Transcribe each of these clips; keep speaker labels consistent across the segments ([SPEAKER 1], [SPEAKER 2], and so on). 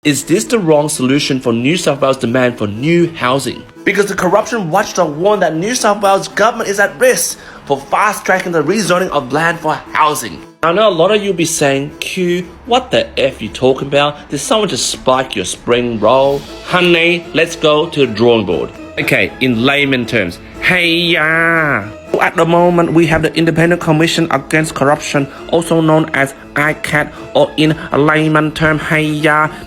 [SPEAKER 1] Is this the wrong solution for New South Wales' demand for new housing? Because the corruption watchdog warned that New South Wales government is at risk for fast-tracking the rezoning of land for housing. I know a lot of you will be saying, Q, what the F you talking about? Did someone just spike your spring roll? Honey, let's go to the drawing board. Okay, in layman terms, hey at the moment, we have the Independent Commission Against Corruption, also known as ICAT, or in a layman term,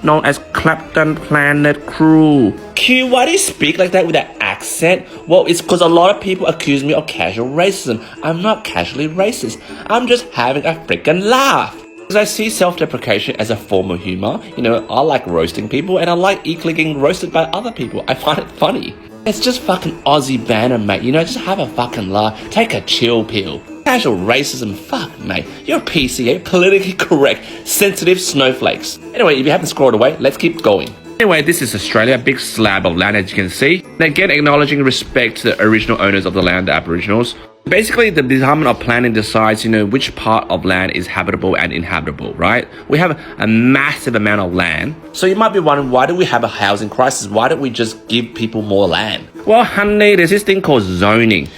[SPEAKER 1] known as Clapton Planet Crew. Q, why do you speak like that with that accent? Well, it's because a lot of people accuse me of casual racism. I'm not casually racist. I'm just having a freaking laugh. Because I see self-deprecation as a form of humor. You know, I like roasting people and I like equally getting roasted by other people. I find it funny. It's just fucking Aussie banner, mate. You know, just have a fucking laugh. Take a chill pill. Casual racism, fuck, mate. You're a PCA, politically correct, sensitive snowflakes. Anyway, if you haven't scrolled away, let's keep going. Anyway, this is Australia, a big slab of land as you can see. And again, acknowledging respect to the original owners of the land, the Aboriginals. Basically, the Department of Planning decides, which part of land is habitable and inhabitable, right? We have a massive amount of land. So you might be wondering, why do we have a housing crisis? Why don't we just give people more land? Well, honey, there's this thing called zoning.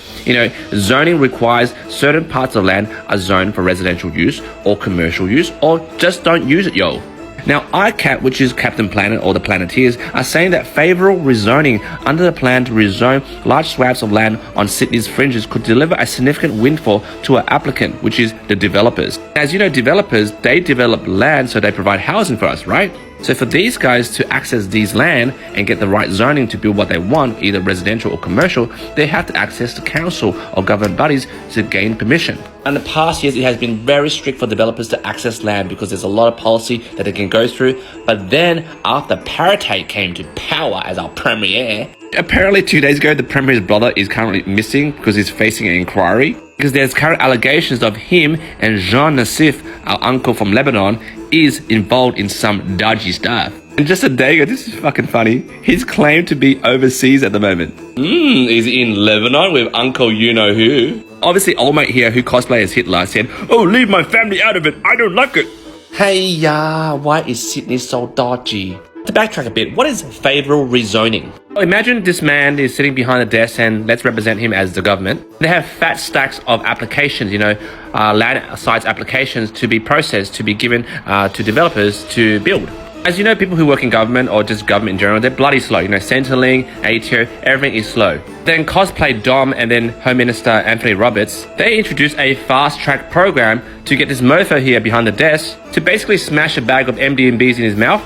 [SPEAKER 1] Zoning requires certain parts of land are zoned for residential use or commercial use, or just don't use it, yo. Now, ICAT, which is Captain Planet or the Planeteers, are saying that favourable rezoning under the plan to rezone large swaths of land on Sydney's fringes could deliver a significant windfall to our applicant, which is the developers. As you know, developers, they develop land so they provide housing for us, right? So for these guys to access these land and get the right zoning to build what they want, either residential or commercial, they have to access the council or government bodies to gain permission. In the past years, it has been very strict for developers to access land because there's a lot of policy that they can go through. But then after Paratate came to power as our premier, apparently 2 days ago, the premier's brother is currently missing because he's facing an inquiry. Because there's current allegations of him and Jean Nassif, our uncle from Lebanon, is involved in some dodgy stuff. And just a day ago, this is fucking funny, he's claimed to be overseas at the moment. Is he in Lebanon with Uncle you-know-who? Obviously, old mate here who cosplays as Hitler said, "Oh, leave my family out of it, I don't like it." Hey, why is Sydney so dodgy? To backtrack a bit, what is favourable rezoning? Well, imagine this man is sitting behind a desk and let's represent him as the government. They have fat stacks of applications, land sites applications to be processed, to be given to developers to build. As you know, people who work in government or just government in general, they're bloody slow. Centrelink, ATO, everything is slow. Then cosplay Dom and then Home Minister Anthony Roberts, they introduced a fast-track program to get this mofo here behind the desk to basically smash a bag of MD&Bs in his mouth.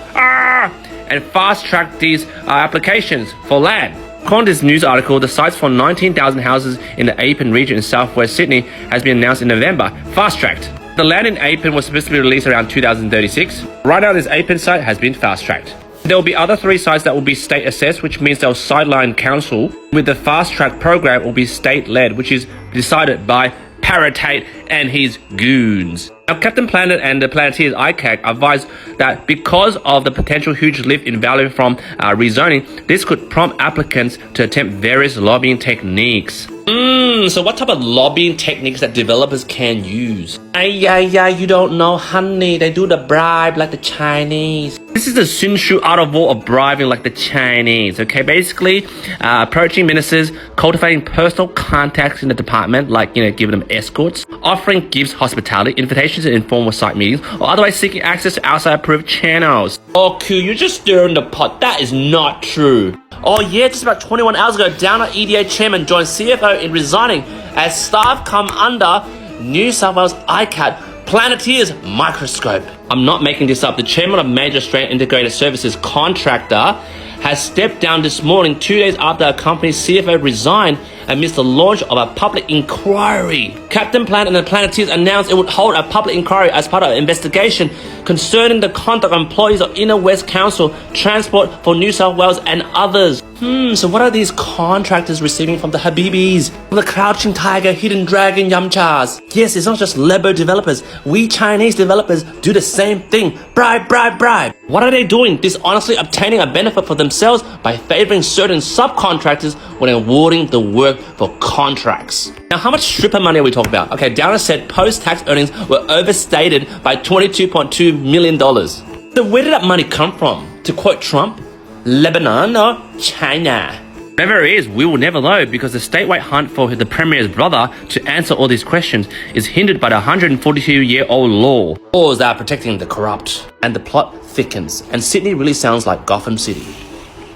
[SPEAKER 1] And fast-track these applications for land. According to this news article, the sites for 19,000 houses in the Apen region in southwest Sydney has been announced in November. Fast-tracked. The land in Apen was supposed to be released around 2036. Right now, this Apen site has been fast-tracked. There will be other 3 sites that will be state-assessed, which means they'll sideline council. With the fast-track program, it will be state-led, which is decided by Paratate and his goons. Now, Captain Planet and the Planeteers ICAC advised that because of the potential huge lift in value from rezoning, this could prompt applicants to attempt various lobbying techniques. So what type of lobbying techniques that developers can use? You don't know, honey. They do the bribe like the Chinese. This is the Sun Tzu art of war of bribing like the Chinese, okay? Basically, approaching ministers, cultivating personal contacts in the department, like, giving them escorts, offering gifts, hospitality, invitations in informal site meetings, or otherwise seeking access to outside approved channels. Oh, Q, you're just stirring the pot. That is not true. Oh yeah, just about 21 hours ago, Downer EDA chairman joined CFO in resigning as staff come under New South Wales ICAT Planeteers microscope. I'm not making this up. The chairman of major Australian integrated services contractor has stepped down this morning 2 days after a company's CFO resigned amidst the launch of a public inquiry. Captain Planet and the Planeteers announced it would hold a public inquiry as part of an investigation concerning the conduct of employees of Inner West Council, Transport for New South Wales and others. So what are these contractors receiving from the Habibis, from the Crouching Tiger, Hidden Dragon, Yamchas? Yes, it's not just Lebo developers. We Chinese developers do the same thing. Bribe, bribe, bribe. What are they doing? Dishonestly obtaining a benefit for themselves by favouring certain subcontractors when awarding the work for contracts. Now, how much stripper money are we talking about? Okay, Downer said post-tax earnings were overstated by $22.2 million. So where did that money come from? To quote Trump, Lebanon or China? Whatever it is, we will never know because the statewide hunt for the Premier's brother to answer all these questions is hindered by the 142-year-old law. Laws that are protecting the corrupt. And the plot thickens, and Sydney really sounds like Gotham City.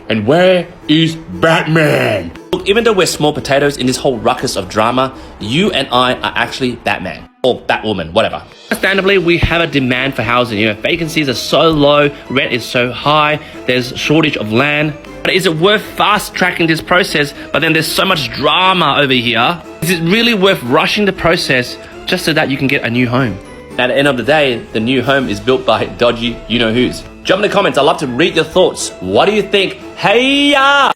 [SPEAKER 1] And where is Batman? Look, even though we're small potatoes in this whole ruckus of drama, you and I are actually Batman. Or Batwoman, whatever. Understandably, we have a demand for housing. Vacancies are so low, rent is so high, there's shortage of land. But is it worth fast-tracking this process, but then there's so much drama over here? Is it really worth rushing the process just so that you can get a new home? At the end of the day, the new home is built by dodgy you-know-whos. Jump in the comments, I'd love to read your thoughts. What do you think? Hey-ya!